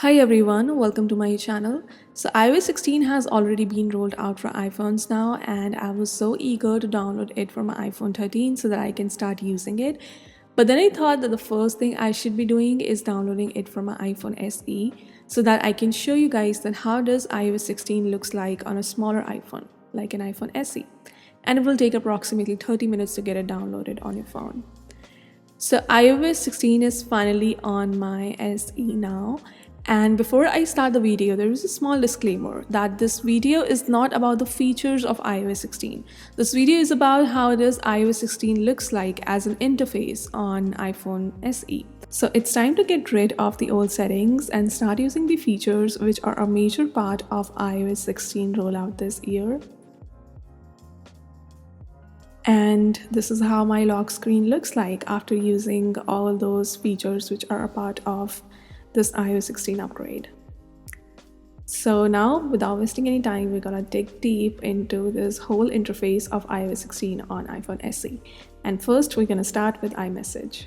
Hi everyone, welcome to my channel. So iOS 16 has already been rolled out for iPhones now, and I was so eager to download it for my iPhone 13 so that I can start using it. But then I thought that the first thing I should be doing is downloading it for my iPhone SE so that I can show you guys that how does iOS 16 looks like on a smaller iPhone, like an iPhone SE. And it will take approximately 30 minutes to get it downloaded on your phone. So iOS 16 is finally on my SE now. And before I start the video, there is a small disclaimer that this video is not about the features of iOS 16. This video is about how does iOS 16 looks like as an interface on iPhone SE. So it's time to get rid of the old settings and start using the features which are a major part of iOS 16 rollout this year. And this is how my lock screen looks like after using all those features which are a part of this iOS 16 upgrade. So now, without wasting any time, we're gonna dig deep into this whole interface of iOS 16 on iPhone SE. And first, we're gonna start with iMessage.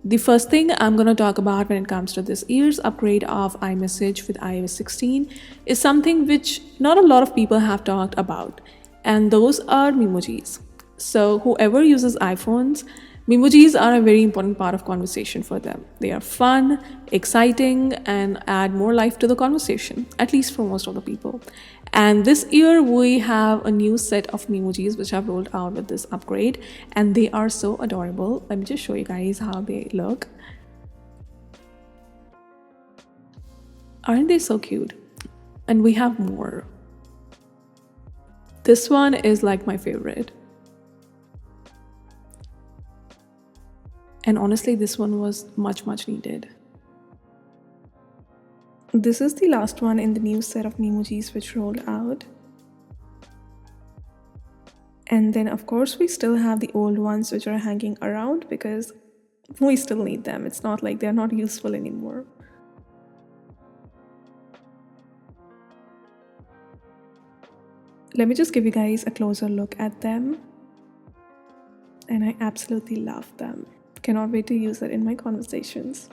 The first thing I'm going to talk about when it comes to this year's upgrade of iMessage with iOS 16 is something which not a lot of people have talked about, and those are memojis. So whoever uses iPhones, memojis are a very important part of conversation for them. They are fun, exciting, and add more life to the conversation, at least for most of the people. And this year we have a new set of memojis which have rolled out with this upgrade, and they are so adorable. Let me just show you guys how they look. Aren't they so cute? And we have more. This one is like my favorite. And honestly, this one was much needed. This is the last one in the new set of memojis which rolled out. And then of course we still have the old ones which are hanging around because we still need them. It's not like they're not useful anymore. Let me just give you guys a closer look at them. And I absolutely love them. Cannot wait to use it in my conversations.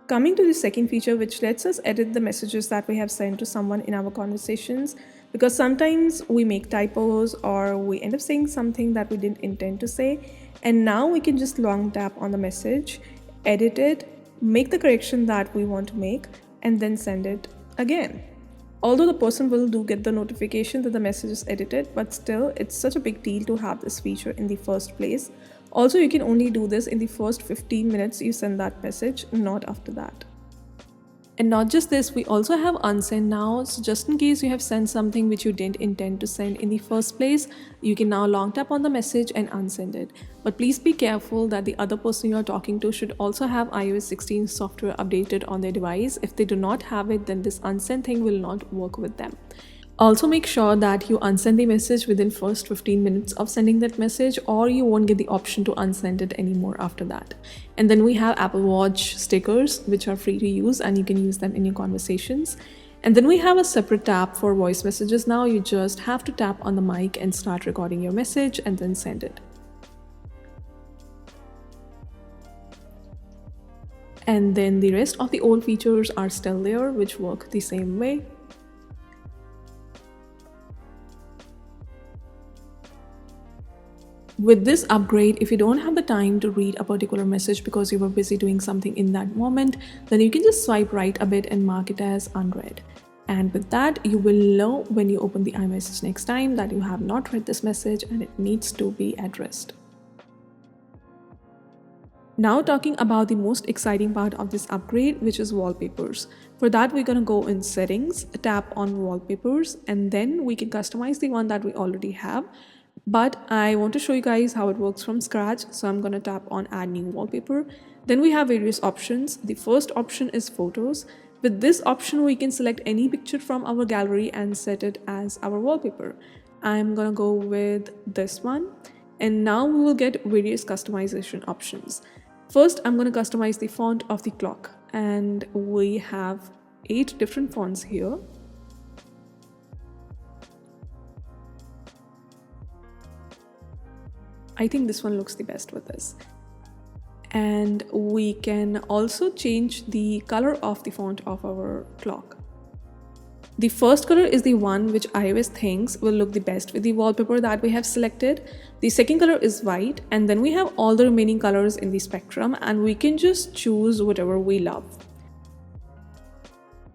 Coming to the second feature, which lets us edit the messages that we have sent to someone in our conversations, because sometimes we make typos or we end up saying something that we didn't intend to say, and now we can just long tap on the message, edit it, make the correction that we want to make, and then send it again. Although the person will get the notification that the message is edited, but still it's such a big deal to have this feature in the first place. Also, you can only do this in the first 15 minutes you send that message, not after that. And not just this, we also have unsend now. So just in case you have sent something which you didn't intend to send in the first place, you can now long tap on the message and unsend it. But please be careful that the other person you're talking to should also have iOS 16 software updated on their device. If they do not have it, then this unsend thing will not work with them. Also make sure that you unsend the message within first 15 minutes of sending that message, or you won't get the option to unsend it anymore after that. And then we have Apple Watch stickers which are free to use and you can use them in your conversations. And then we have a separate tab for voice messages now. You just have to tap on the mic and start recording your message and then send it. And then the rest of the old features are still there, which work the same way. With this upgrade, if you don't have the time to read a particular message because you were busy doing something in that moment, then you can just swipe right a bit and mark it as unread. And with that, you will know when you open the iMessage next time that you have not read this message and it needs to be addressed. Now talking about the most exciting part of this upgrade, which is wallpapers. For that, we're going to go in settings, tap on wallpapers, and then we can customize the one that we already have. But I want to show you guys how it works from scratch, so I'm going to tap on add new wallpaper. Then we have various options. The first option is photos. With this option, we can select any picture from our gallery and set it as our wallpaper. I'm going to go with this one. And now we will get various customization options. First, I'm going to customize the font of the clock, and we have 8 different fonts here. I think this one looks the best with this. And we can also change the color of the font of our clock. The first color is the one which iOS thinks will look the best with the wallpaper that we have selected. The second color is white, and then we have all the remaining colors in the spectrum, and we can just choose whatever we love.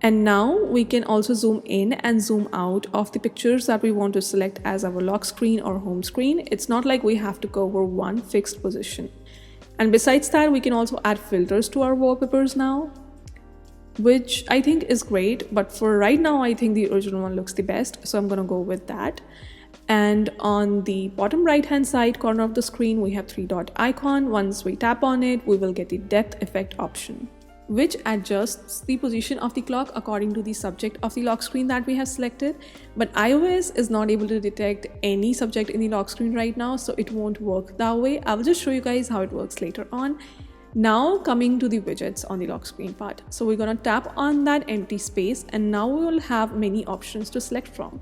And now we can also zoom in and zoom out of the pictures that we want to select as our lock screen or home screen. It's not like we have to cover one fixed position. And besides that, we can also add filters to our wallpapers now, which I think is great, but for right now I think the original one looks the best, so I'm gonna go with that. And on the bottom right hand side corner of the screen we have three dot icon. Once we tap on it, we will get the depth effect option, which adjusts the position of the clock according to the subject of the lock screen that we have selected. But iOS is not able to detect any subject in the lock screen right now, so it won't work that way. I will just show you guys how it works later on. Now coming to the widgets on the lock screen part. So we're gonna tap on that empty space, and now we will have many options to select from.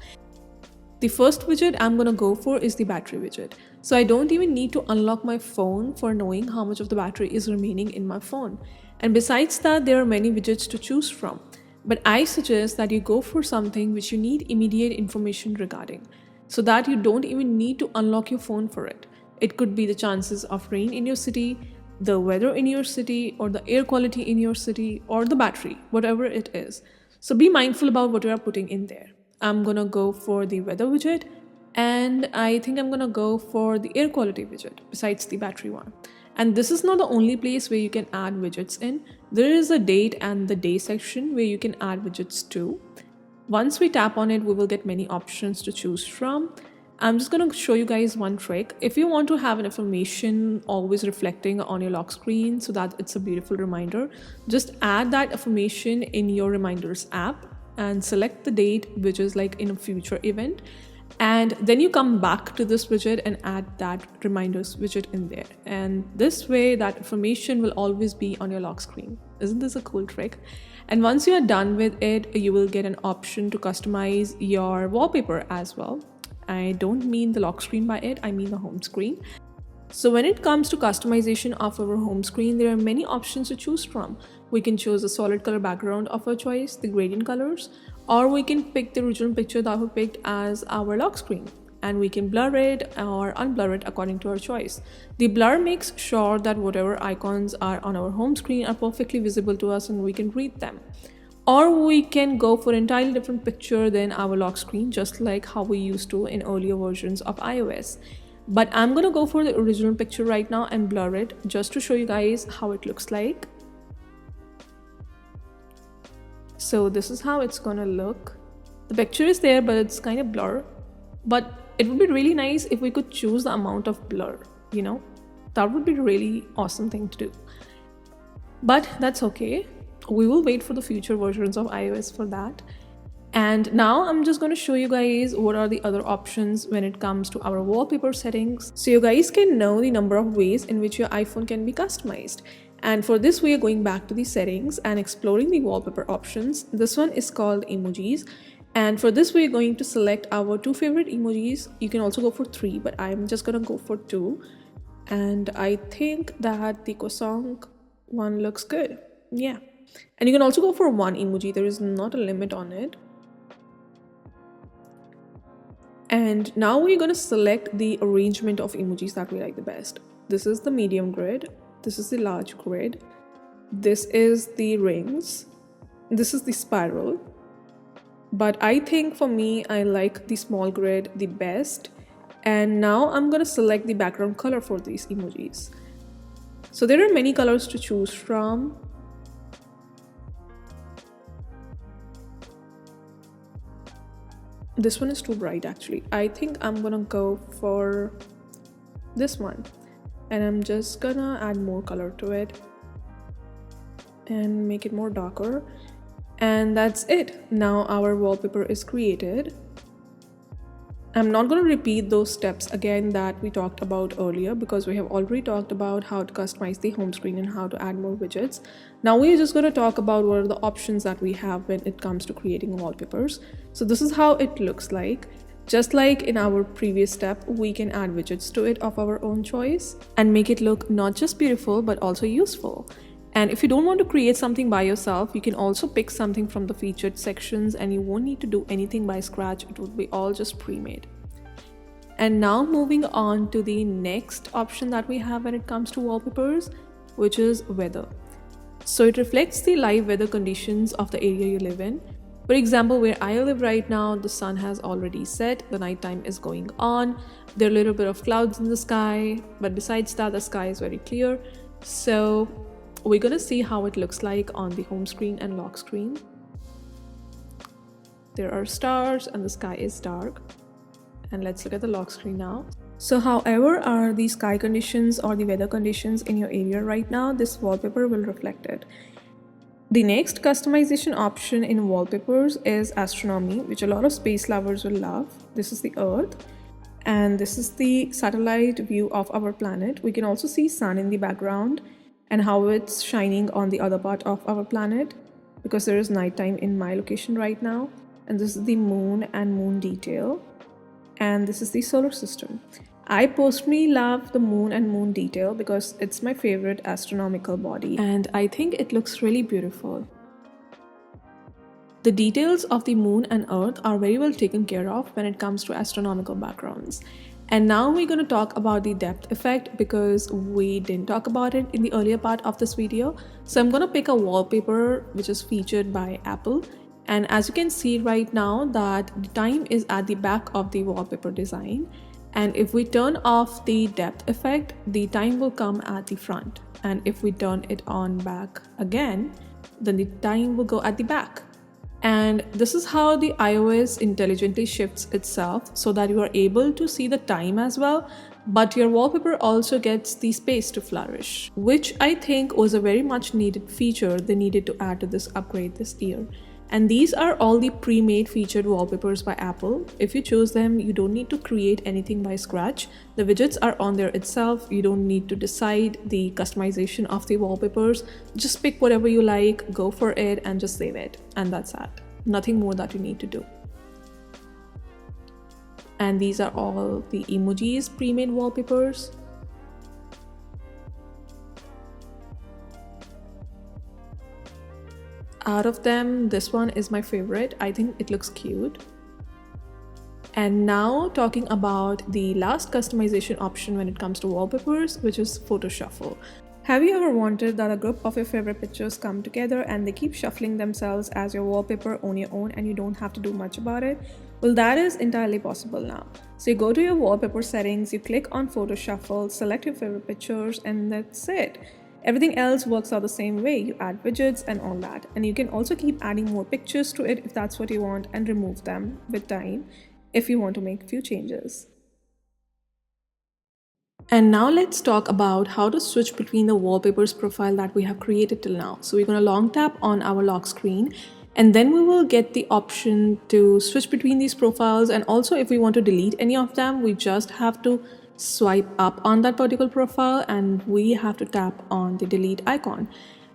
The first widget I'm gonna go for is the battery widget. So I don't even need to unlock my phone for knowing how much of the battery is remaining in my phone. And besides that, there are many widgets to choose from. But I suggest that you go for something which you need immediate information regarding, so that you don't even need to unlock your phone for it. It could be the chances of rain in your city, the weather in your city, or the air quality in your city, or the battery, whatever it is. So be mindful about what you are putting in there. I'm gonna go for the weather widget, and I think I'm gonna go for the air quality widget besides the battery one. And this is not the only place where you can add widgets in. There is a date and the day section where you can add widgets too. Once we tap on it, we will get many options to choose from. I'm just going to show you guys one trick. If you want to have an affirmation always reflecting on your lock screen so that it's a beautiful reminder, just add that affirmation in your reminders app and select the date, which is like in a future event. And then you come back to this widget and add that reminders widget in there. And this way that affirmation will always be on your lock screen. Isn't this a cool trick? And once you are done with it, you will get an option to customize your wallpaper as well. I don't mean the lock screen by it, I mean the home screen. So when it comes to customization of our home screen, there are many options to choose from. We can choose a solid color background of our choice, the gradient colors, or we can pick the original picture that we picked as our lock screen, and we can blur it or unblur it according to our choice. The blur makes sure that whatever icons are on our home screen are perfectly visible to us and we can read them. Or we can go for an entirely different picture than our lock screen, just like how we used to in earlier versions of iOS. But I'm gonna go for the original picture right now and blur it just to show you guys how it looks like. So this is how it's gonna look. The picture is there, but it's kind of blur. But it would be really nice if we could choose the amount of blur, you know? That would be a really awesome thing to do. But that's okay. We will wait for the future versions of iOS for that. And now I'm just going to show you guys what are the other options when it comes to our wallpaper settings, so you guys can know the number of ways in which your iPhone can be customized. And for this, we are going back to the settings and exploring the wallpaper options. This one is called emojis. And for this, we're going to select our two favorite emojis. You can also go for three, but I'm just going to go for two. And I think that the croissant one looks good. Yeah. And you can also go for one emoji. There is not a limit on it. And now we're going to select the arrangement of emojis that we like the best. This is the medium grid. This is the large grid. This is the rings. This is the spiral. But I think for me, I like the small grid the best. And now I'm going to select the background color for these emojis. So there are many colors to choose from. This one is too bright actually. I think I'm gonna go for this one, and I'm just gonna add more color to it and make it more darker. And that's it. Now our wallpaper is created. I'm not going to repeat those steps again that we talked about earlier, because we have already talked about how to customize the home screen and how to add more widgets. Now we're just going to talk about what are the options that we have when it comes to creating wallpapers. So this is how it looks like. Just like in our previous step, we can add widgets to it of our own choice and make it look not just beautiful but also useful. And if you don't want to create something by yourself, you can also pick something from the featured sections and you won't need to do anything by scratch. It would be all just pre-made. And now moving on to the next option that we have when it comes to wallpapers, which is weather. So it reflects the live weather conditions of the area you live in. For example, where I live right now, the sun has already set, the nighttime is going on, there are a little bit of clouds in the sky, but besides that, the sky is very clear. So we're gonna see how it looks like on the home screen and lock screen. There are stars and the sky is dark. And let's look at the lock screen now. So however are the sky conditions or the weather conditions in your area right now, this wallpaper will reflect it. The next customization option in wallpapers is astronomy, which a lot of space lovers will love. This is the Earth, and this is the satellite view of our planet. We can also see sun in the background and how it's shining on the other part of our planet, because there is nighttime in my location right now. And this is the moon and moon detail. And this is the solar system. I personally love the moon and moon detail because it's my favorite astronomical body and I think it looks really beautiful. The details of the moon and earth are very well taken care of when it comes to astronomical backgrounds. And now we're going to talk about the depth effect because we didn't talk about it in the earlier part of this video. So I'm going to pick a wallpaper which is featured by Apple. And as you can see right now that the time is at the back of the wallpaper design. And if we turn off the depth effect, the time will come at the front. And if we turn it on back again, then the time will go at the back. And this is how the iOS intelligently shifts itself so that you are able to see the time as well, but your wallpaper also gets the space to flourish, which I think was a very much needed feature they needed to add to this upgrade this year. And these are all the pre-made featured wallpapers by Apple. If you choose them, you don't need to create anything by scratch. The widgets are on there itself. You don't need to decide the customization of the wallpapers. Just pick whatever you like, go for it, and just save it. And that's that. Nothing more that you need to do. And these are all the emojis pre-made wallpapers. Out of them, this one is my favorite. I think it looks cute. And now talking about the last customization option when it comes to wallpapers, which is photo shuffle. Have you ever wanted that a group of your favorite pictures come together and they keep shuffling themselves as your wallpaper on your own and you don't have to do much about it? Well, that is entirely possible now. So you go to your wallpaper settings, you click on photo shuffle, select your favorite pictures, and that's it. Everything else works out the same way. You add widgets and all that. And you can also keep adding more pictures to it if that's what you want and remove them with time if you want to make a few changes. And now let's talk about how to switch between the wallpapers profile that we have created till now. So we're going to long tap on our lock screen and then we will get the option to switch between these profiles. And also if we want to delete any of them, we just have to swipe up on that particular profile and we have to tap on the delete icon.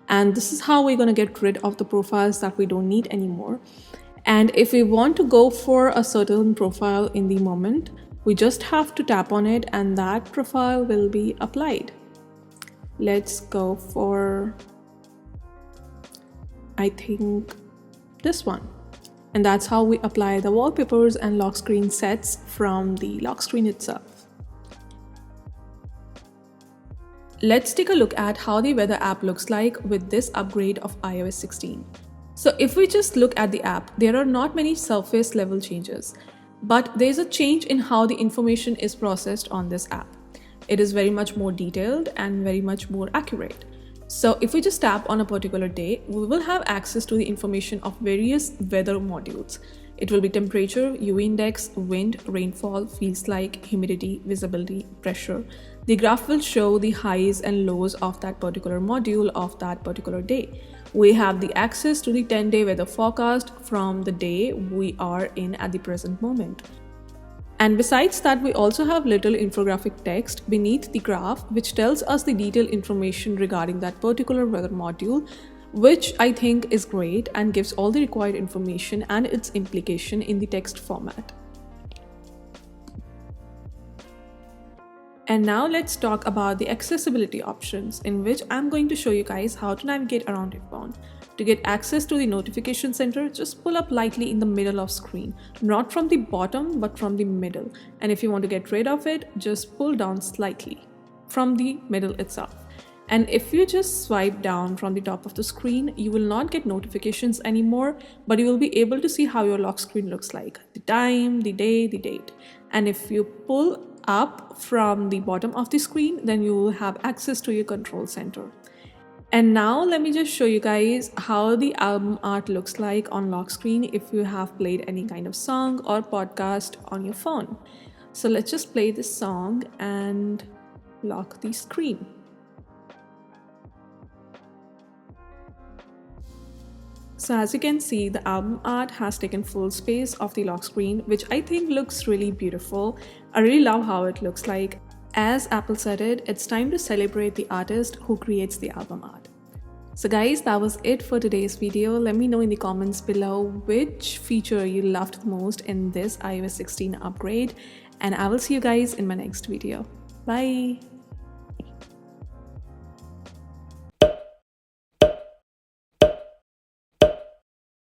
And this is how we're going to get rid of the profiles that we don't need anymore. And if we want to go for a certain profile in the moment, we just have to tap on it and that profile will be applied. Let's go for, I think, this one. And that's how we apply the wallpapers and lock screen sets from the lock screen itself. Let's take a look at how the weather app looks like with this upgrade of iOS 16. So if we just look at the app, there are not many surface level changes, but there's a change in how the information is processed on this app. It is very much more detailed and very much more accurate. So if we just tap on a particular day, we will have access to the information of various weather modules. It will be temperature, UV index, wind, rainfall, feels like, humidity, visibility, pressure. The graph will show the highs and lows of that particular module of that particular day. We have the access to the 10-day weather forecast from the day we are in at the present moment. And besides that, we also have little infographic text beneath the graph which tells us the detailed information regarding that particular weather module, which I think is great and gives all the required information and its implication in the text format. And now let's talk about the accessibility options, in which I'm going to show you guys how to navigate around your phone. To get access to the notification center, just pull up lightly in the middle of screen, not from the bottom but from the middle. And if you want to get rid of it, just pull down slightly from the middle itself. And if you just swipe down from the top of the screen, you will not get notifications anymore, but you will be able to see how your lock screen looks like: the time, the day, the date. And if you pull up from the bottom of the screen, then you will have access to your control center. And now let me just show you guys how the album art looks like on lock screen if you have played any kind of song or podcast on your phone. So let's just play this song and lock the screen. So as you can see, the album art has taken full space of the lock screen, which I think looks really beautiful. I really love how it looks like. As Apple said it, it's time to celebrate the artist who creates the album art. So guys, that was it for today's video. Let me know in the comments below which feature you loved the most in this iOS 16 upgrade, and I will see you guys in my next video. Bye!